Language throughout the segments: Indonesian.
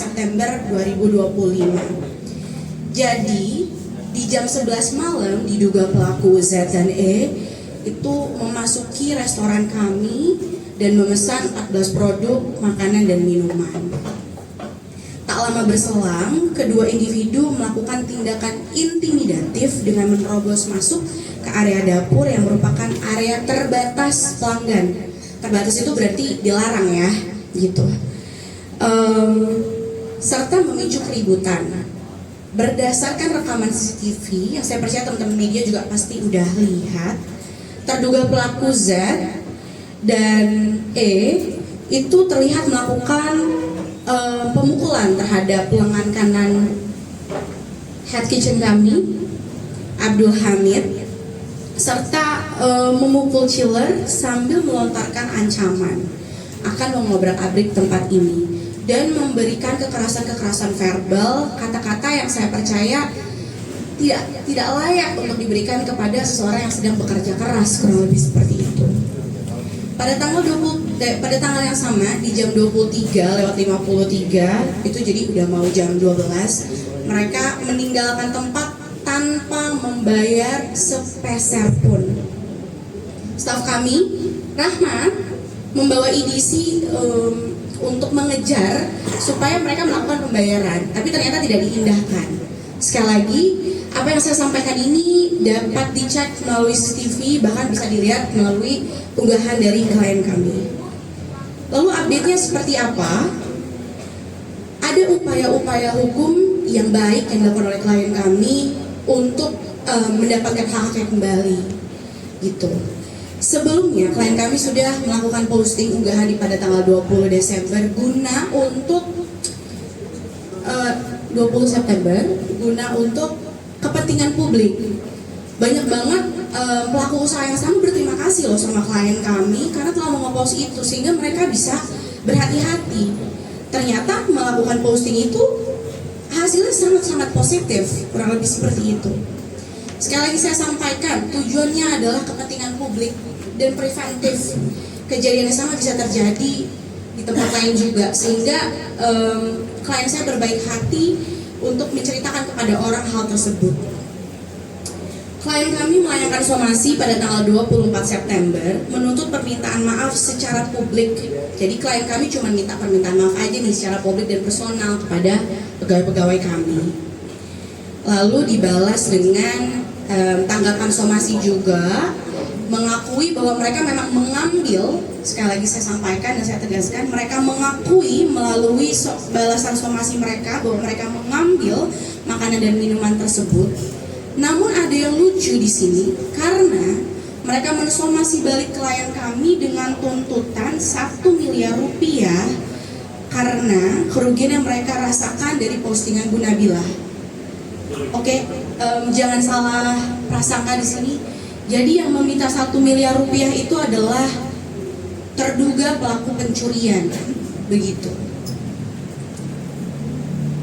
September 2025. Jadi di jam 11 malam diduga pelaku Z dan E itu memasuki restoran kami dan memesan 14 produk makanan dan minuman. Tak lama berselang, kedua individu melakukan tindakan intimidatif dengan menerobos masuk ke area dapur yang merupakan area terbatas pelanggan. Terbatas itu berarti dilarang ya, gitu. Serta memicu keributan. Berdasarkan rekaman CCTV yang saya percaya teman-teman media juga pasti udah lihat, terduga pelaku Z dan E itu terlihat melakukan pemukulan terhadap lengan kanan head kitchen kami, Abdul Hamid, serta memukul chiller sambil melontarkan ancaman akan mengobrak-abrik tempat ini dan memberikan kekerasan-kekerasan verbal, kata-kata yang saya percaya tidak layak untuk diberikan kepada seseorang yang sedang bekerja keras, kurang lebih seperti itu. Pada tanggal yang sama di jam 23:53 itu, jadi udah mau jam 12, mereka meninggalkan tempat tanpa membayar sepeser pun. Staf kami, Rahma, membawa EDC untuk mengejar supaya mereka melakukan pembayaran, tapi ternyata tidak diindahkan. Sekali lagi, apa yang saya sampaikan ini dapat dicek melalui CCTV, bahkan bisa dilihat melalui unggahan dari klien kami. Lalu update-nya seperti apa? Ada upaya-upaya hukum yang baik yang dilakukan oleh klien kami untuk mendapatkan hak-haknya kembali, gitu. Sebelumnya, klien kami sudah melakukan posting unggahan pada tanggal 20 Desember guna untuk 20 September guna untuk kepentingan publik. Banyak banget pelaku usaha yang sama berterima kasih loh sama klien kami karena telah mengoposi itu sehingga mereka bisa berhati-hati. Ternyata melakukan posting itu hasilnya sangat-sangat positif, kurang lebih seperti itu. Sekali lagi saya sampaikan, tujuannya adalah kepentingan publik dan preventif. Kejadian yang sama bisa terjadi di tempat lain juga, sehingga klien saya berbaik hati untuk menceritakan kepada orang hal tersebut. Klien kami melayangkan somasi pada tanggal 24 September menuntut permintaan maaf secara publik. Jadi klien kami cuma minta permintaan maaf aja nih secara publik dan personal kepada pegawai-pegawai kami. Lalu dibalas dengan tanggapan somasi juga, mengakui bahwa mereka memang mengambil, sekali lagi saya sampaikan dan saya tegaskan, mereka mengakui melalui balasan somasi mereka bahwa mereka mengambil makanan dan minuman tersebut. Namun ada yang lucu di sini karena mereka mensomasi balik klien kami dengan tuntutan 1 miliar rupiah karena kerugian yang mereka rasakan dari postingan Bu Nabilah. Oke, jangan salah prasangka di sini. Jadi yang meminta 1 miliar rupiah itu adalah terduga pelaku pencurian, begitu.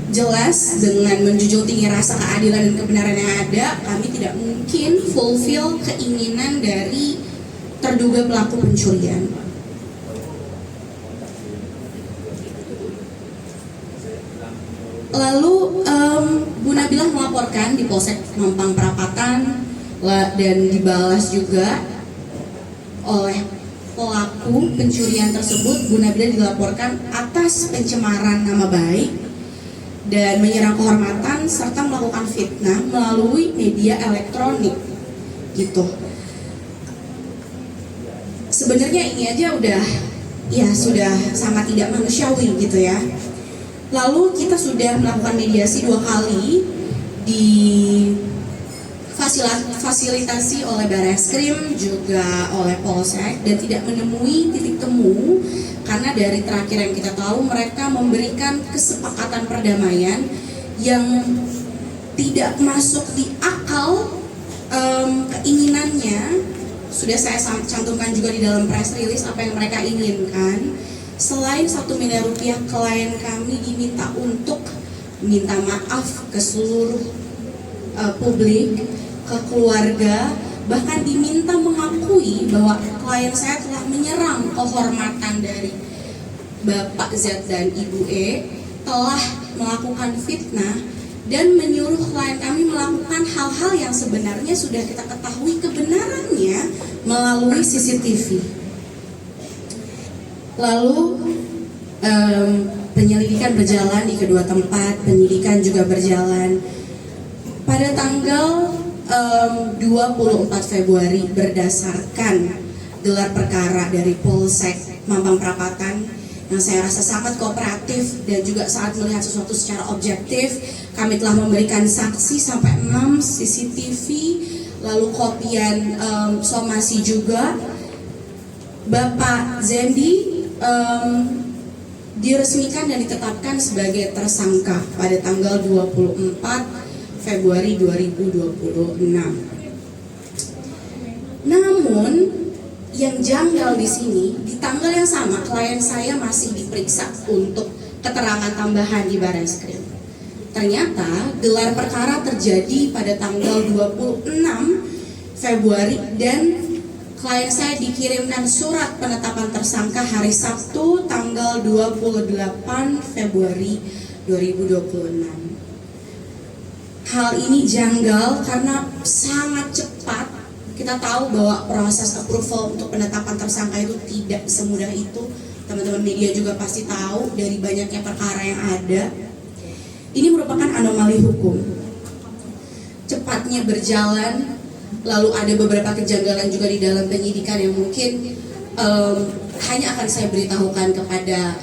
Jelas dengan menjunjung tinggi rasa keadilan dan kebenaran yang ada, kami tidak mungkin fulfill keinginan dari terduga pelaku pencurian. Lalu Bu Nabilah melaporkan di Polsek Mampang Perapatan dan dibalas juga oleh pelaku pencurian tersebut. Bu Nabilah dilaporkan atas pencemaran nama baik dan menyerang kehormatan serta melakukan fitnah melalui media elektronik, gitu. Sebenarnya ini aja sudah sangat tidak manusiawi gitu ya. Lalu kita sudah melakukan mediasi 2 kali di fasilitasi oleh Bareskrim juga oleh Polsek dan tidak menemui titik temu karena dari terakhir yang kita tahu mereka memberikan kesepakatan perdamaian yang tidak masuk di akal keinginannya. Sudah saya cantumkan juga di dalam press release apa yang mereka inginkan. Selain 1 miliar rupiah, klien kami diminta untuk minta maaf ke seluruh publik, ke keluarga, bahkan diminta mengakui bahwa klien saya telah menyerang kehormatan dari Bapak Z dan Ibu E telah melakukan fitnah dan menyuruh klien kami melakukan hal-hal yang sebenarnya sudah kita ketahui kebenarannya melalui CCTV. Lalu penyelidikan berjalan di kedua tempat, penyidikan juga berjalan. Pada tanggal 24 Februari berdasarkan gelar perkara dari Polsek Mampang Perapatan yang saya rasa sangat kooperatif dan juga saat melihat sesuatu secara objektif, kami telah memberikan saksi sampai 6 CCTV, lalu kopian somasi juga. Bapak Zendi diresmikan dan ditetapkan sebagai tersangka pada tanggal 24 Februari 2026. Namun yang janggal di sini, di tanggal yang sama klien saya masih diperiksa untuk keterangan tambahan di Barreskrim. Ternyata gelar perkara terjadi pada tanggal 26 Februari dan klien saya dikirimkan surat penetapan tersangka hari Sabtu tanggal 28 Februari 2026. Hal ini janggal karena sangat cepat. Kita tahu bahwa proses approval untuk penetapan tersangka itu tidak semudah itu. Teman-teman media juga pasti tahu dari banyaknya perkara yang ada. Ini merupakan anomali hukum. Cepatnya berjalan, lalu ada beberapa kejanggalan juga di dalam penyidikan yang mungkin hanya akan saya beritahukan kepada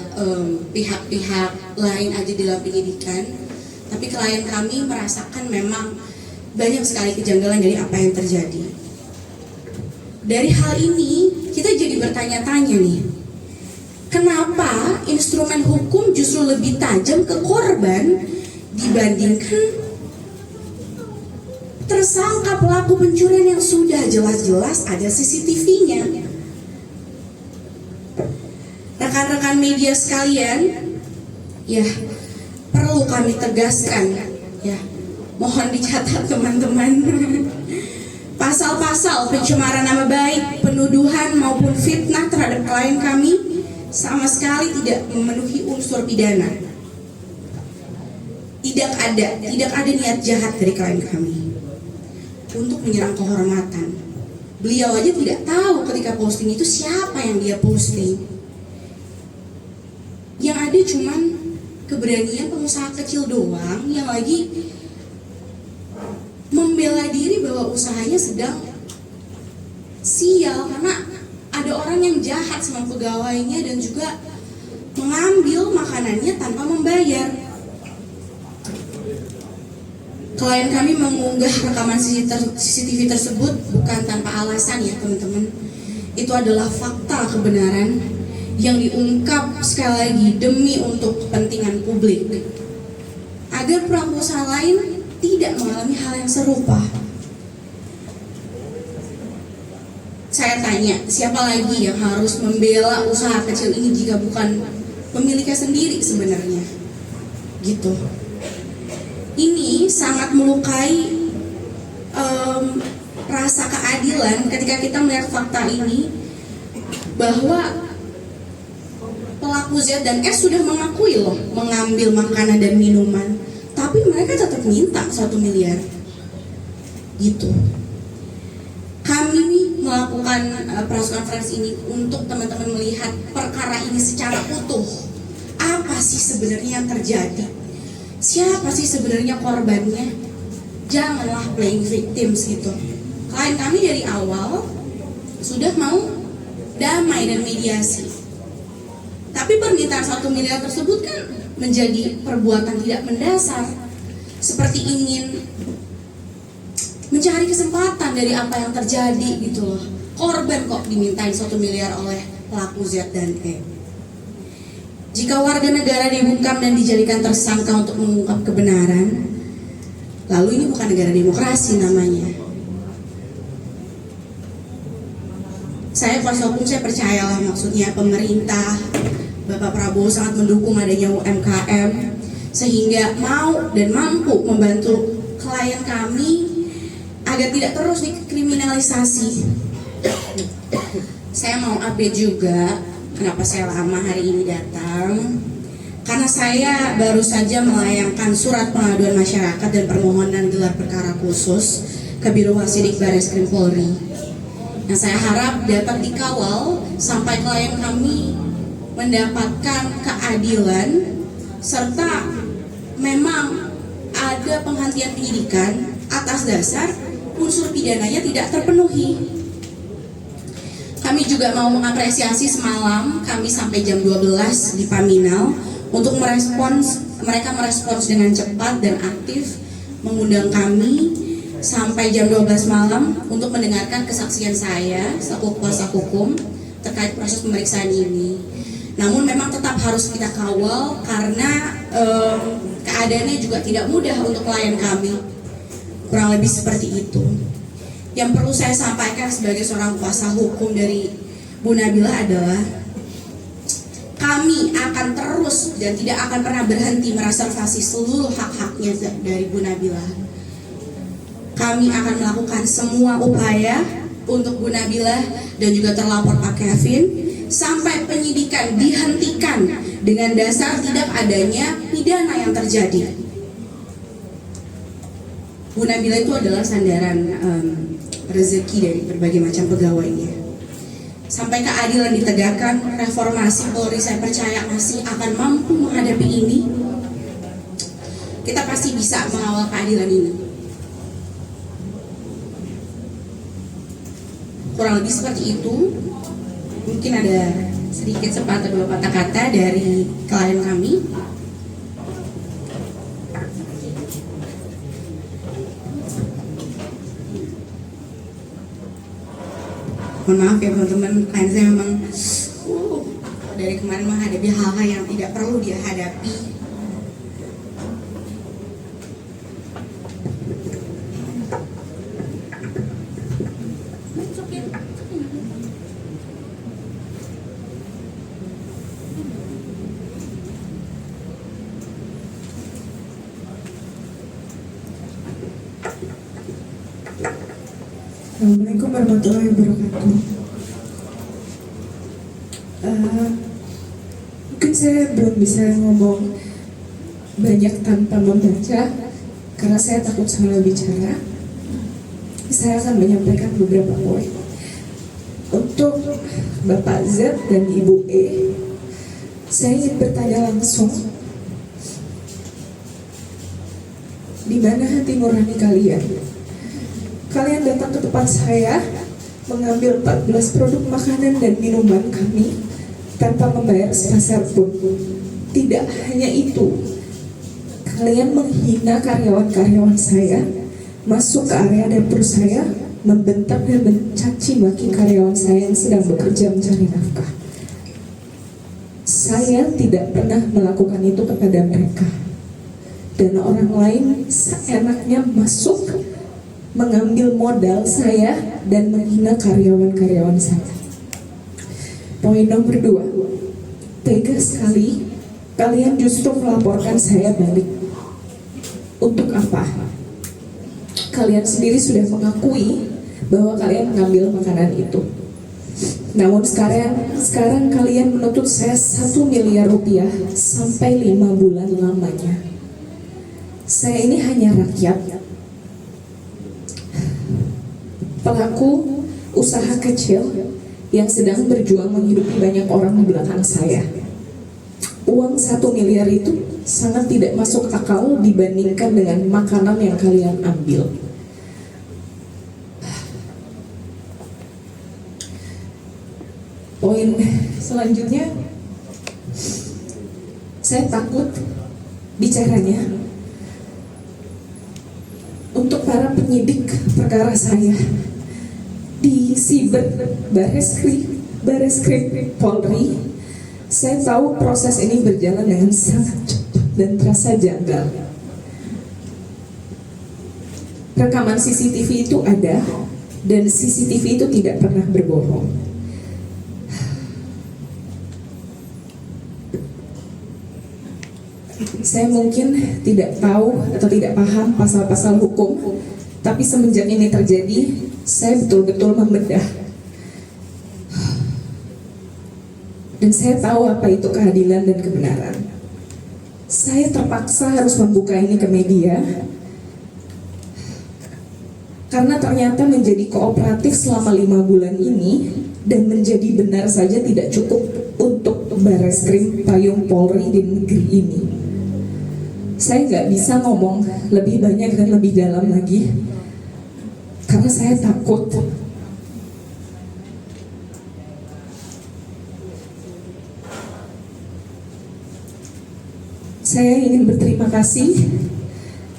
pihak-pihak lain aja di dalam penyidikan. Tapi klien kami merasakan memang banyak sekali kejanggalan dari apa yang terjadi. Dari hal ini kita jadi bertanya-tanya nih, kenapa instrumen hukum justru lebih tajam ke korban dibandingkan tersangka pelaku pencurian yang sudah jelas-jelas ada CCTV-nya. Rekan-rekan media sekalian, ya perlu kami tegaskan, ya mohon dicatat teman-teman. Pasal-pasal pencemaran nama baik, penuduhan maupun fitnah terhadap klien kami sama sekali tidak memenuhi unsur pidana. Tidak ada niat jahat dari klien kami untuk menyerang kehormatan. Beliau aja tidak tahu ketika posting itu siapa yang dia posting. Yang ada cuman keberanian pengusaha kecil doang yang lagi membela diri bahwa usahanya sedang sial karena ada orang yang jahat sama pegawainya dan juga mengambil makanannya tanpa membayar. Klien kami mengunggah rekaman CCTV tersebut bukan tanpa alasan ya teman-teman. Itu adalah fakta kebenaran yang diungkap sekali lagi demi untuk kepentingan publik agar pelaku usaha lain tidak mengalami hal yang serupa. Saya tanya, siapa lagi yang harus membela usaha kecil ini jika bukan pemiliknya sendiri sebenarnya? Gitu. Ini sangat melukai rasa keadilan ketika kita melihat fakta ini bahwa pelaku Z dan S sudah mengakui loh mengambil makanan dan minuman, tapi mereka tetap minta 1 miliar gitu. Kami melakukan press conference ini untuk teman-teman melihat perkara ini secara utuh. Apa sih sebenarnya yang terjadi? Siapa sih sebenarnya korbannya? Janganlah playing victims gitu. Klien kami dari awal sudah mau damai dan mediasi, tapi permintaan 1 miliar tersebut kan menjadi perbuatan tidak mendasar, seperti ingin mencari kesempatan dari apa yang terjadi gitu loh. Korban kok dimintain 1 miliar oleh pelaku Z dan E. Jika warga negara dibungkam dan dijadikan tersangka untuk mengungkap kebenaran, lalu ini bukan negara demokrasi namanya. Saya kuasa hukum, saya percayalah maksudnya pemerintah, Bapak Prabowo sangat mendukung adanya UMKM sehingga mau dan mampu membantu klien kami agar tidak terus dikriminalisasi. Saya mau update juga kenapa saya lama hari ini datang. Karena saya baru saja melayangkan surat pengaduan masyarakat dan permohonan gelar perkara khusus ke Biro Wasidik Barreskrim Polri. Nah, saya harap dapat dikawal sampai klien kami mendapatkan keadilan serta memang ada penghentian penyidikan atas dasar unsur pidananya tidak terpenuhi. Kami juga mau mengapresiasi semalam kami sampai jam 12 di Paminal untuk mereka merespons dengan cepat dan aktif mengundang kami sampai jam 12 malam untuk mendengarkan kesaksian saya selaku kuasa hukum terkait proses pemeriksaan ini. Namun memang tetap harus kita kawal karena keadaannya juga tidak mudah untuk klien kami. Kurang lebih seperti itu. Yang perlu saya sampaikan sebagai seorang kuasa hukum dari Bu Nabila adalah kami akan terus dan tidak akan pernah berhenti mereservasi seluruh hak-haknya dari Bu Nabila. Kami akan melakukan semua upaya untuk Bu Nabila dan juga terlapor Pak Kevin sampai penyidikan dihentikan dengan dasar tidak adanya pidana yang terjadi. Bu Nabila itu adalah sandaran rezeki dari berbagai macam pegawainya. Sampai keadilan ditegakkan, reformasi Polri saya percaya masih akan mampu menghadapi ini. Kita pasti bisa mengawal keadilan ini. Kurang lebih seperti itu. Mungkin ada sedikit sepatah dua patah kata dari klien kami. Mohon maaf ya teman-teman, klien saya memang dari kemarin menghadapi hal-hal yang tidak perlu dia hadapi. Assalamualaikum warahmatullahi wabarakatuh. Mungkin saya belum bisa ngomong banyak tanpa membaca karena saya takut salah bicara. Saya akan menyampaikan beberapa poin. Untuk Bapak Z dan Ibu E, saya ingin bertanya langsung, di mana hati nurani kalian? Kalian datang ke tempat saya, mengambil 14 produk makanan dan minuman kami tanpa membayar sepeser pun. Tidak hanya itu, kalian menghina karyawan-karyawan saya, masuk ke area dapur saya, membentak dan mencaci maki karyawan saya yang sedang bekerja mencari nafkah. Saya tidak pernah melakukan itu kepada mereka. Dan orang lain seenaknya masuk, mengambil modal saya dan menghina karyawan-karyawan saya. Poin nomor 2, tega sekali kalian justru melaporkan saya balik. Untuk apa? Kalian sendiri sudah mengakui bahwa kalian mengambil makanan itu. Namun sekarang kalian menuntut saya 1 miliar rupiah sampai 5 bulan lamanya. Saya ini hanya rakyat, pelaku usaha kecil yang sedang berjuang menghidupi banyak orang di belakang saya. Uang 1 miliar itu sangat tidak masuk akal dibandingkan dengan makanan yang kalian ambil. Poin selanjutnya, saya takut bicaranya untuk para penyidik perkara saya di Siber Barreskrim Polri. Saya tahu proses ini berjalan dengan sangat cepat dan terasa janggal. Rekaman CCTV itu ada dan CCTV itu tidak pernah berbohong. Saya mungkin tidak tahu atau tidak paham pasal-pasal hukum, tapi semenjak ini terjadi, saya betul-betul membedah. Dan saya tahu apa itu keadilan dan kebenaran. Saya terpaksa harus membuka ini ke media karena ternyata menjadi kooperatif selama 5 bulan ini dan menjadi benar saja tidak cukup untuk Barreskrim Payung Polri di negeri ini. Saya nggak bisa ngomong lebih banyak dan lebih dalam lagi karena saya takut. Saya ingin berterima kasih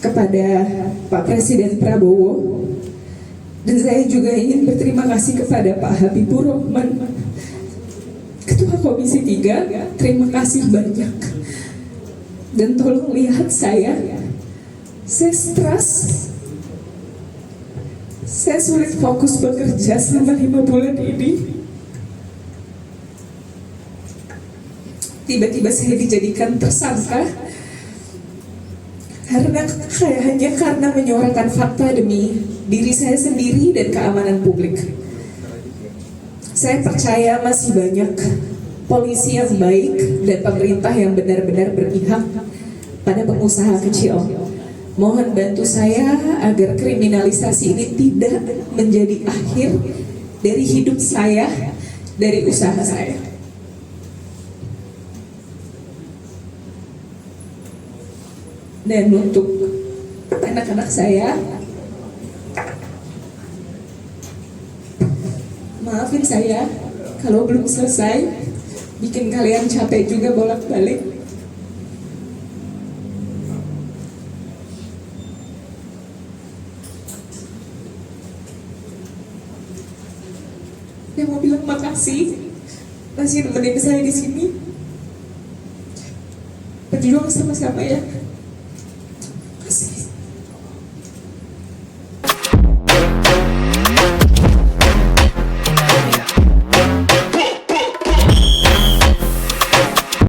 kepada Pak Presiden Prabowo, dan saya juga ingin berterima kasih kepada Pak Habibur Rahman, Ketua Komisi 3. Terima kasih banyak. Dan tolong lihat saya stres, saya sulit fokus bekerja selama 5 bulan ini. Tiba-tiba saya dijadikan tersangka hanya karena menyuarakan fakta demi diri saya sendiri dan keamanan publik. Saya percaya masih banyak polisi yang baik dan pemerintah yang benar-benar berpihak pada pengusaha kecil. Mohon bantu saya agar kriminalisasi ini tidak menjadi akhir dari hidup saya, dari usaha saya. Dan untuk anak-anak saya, maafin saya kalau belum selesai, bikin kalian capek juga bolak-balik. Saya mau bilang makasih masih nemenin saya di sini. Berjuang sama-sama ya.